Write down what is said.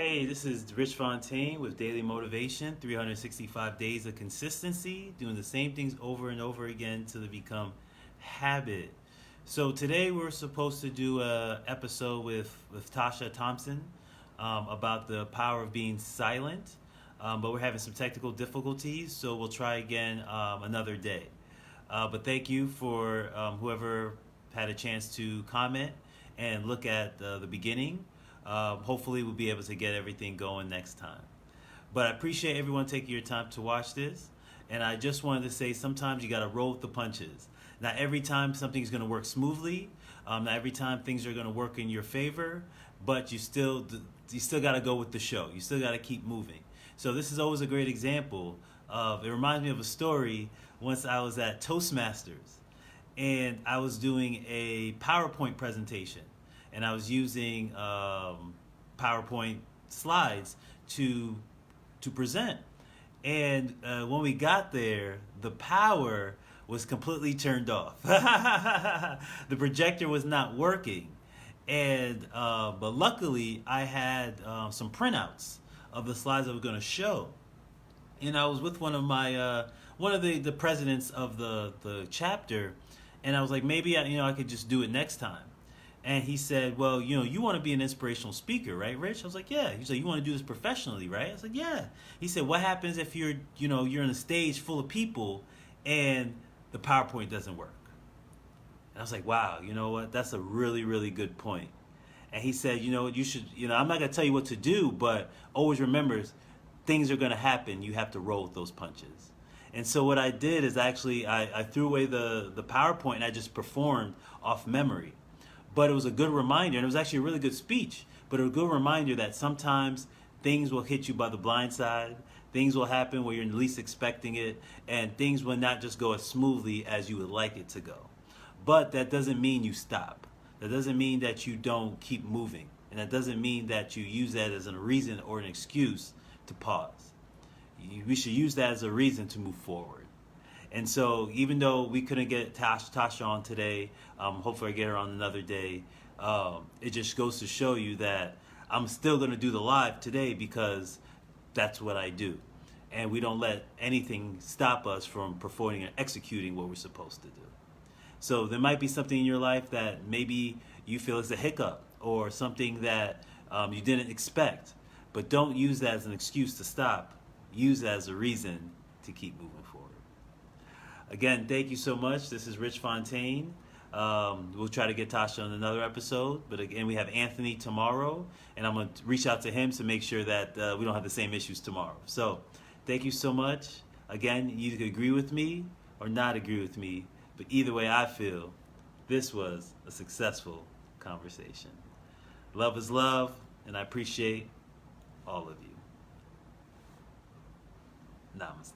Hey, this is Rich Fontaine with Daily Motivation, 365 days of consistency, doing the same things over and over again till they become habit. So today we're supposed to do a episode with Tasha Thompson about the power of being silent, but we're having some technical difficulties, so we'll try again another day. But thank you for whoever had a chance to comment and look at the beginning. Hopefully we'll be able to get everything going next time. But I appreciate everyone taking your time to watch this. And I just wanted to say sometimes you got to roll with the punches. Not every time something's going to work smoothly. Not every time things are going to work in your favor. But you still got to go with the show. You still got to keep moving. So this is always a great example of, it reminds me of a story once I was at Toastmasters. And I was doing a PowerPoint presentation. And I was using PowerPoint slides to present. And when we got there, the power was completely turned off. The projector was not working. And but luckily, I had some printouts of the slides I was going to show. And I was with one of the presidents of the chapter, and I was like, maybe I could just do it next time. And he said, well, you want to be an inspirational speaker, right, Rich? I was like, yeah. He's like, you want to do this professionally, right? I was like, yeah. He said, what happens if you're on a stage full of people and the PowerPoint doesn't work? And I was like, wow, you know what? That's a really, really good point. And he said, you should, I'm not going to tell you what to do, but always remember, things are going to happen. You have to roll with those punches. And so what I did is actually, I threw away the PowerPoint and I just performed off memory. But it was a good reminder, and it was actually a really good speech, but a good reminder that sometimes things will hit you by the blind side, things will happen where you're least expecting it, and things will not just go as smoothly as you would like it to go. But that doesn't mean you stop. That doesn't mean that you don't keep moving. And that doesn't mean that you use that as a reason or an excuse to pause. We should use that as a reason to move forward. And so even though we couldn't get Tasha on today, hopefully I get her on another day, it just goes to show you that I'm still going to do the live today because that's what I do. And we don't let anything stop us from performing and executing what we're supposed to do. So there might be something in your life that maybe you feel is a hiccup or something that you didn't expect. But don't use that as an excuse to stop. Use that as a reason to keep moving forward. Again, thank you so much. This is Rich Fontaine. We'll try to get Tasha on another episode. But again, we have Anthony tomorrow. And I'm going to reach out to him to make sure that we don't have the same issues tomorrow. So thank you so much. Again, you can agree with me or not agree with me. But either way, I feel this was a successful conversation. Love is love. And I appreciate all of you. Namaste.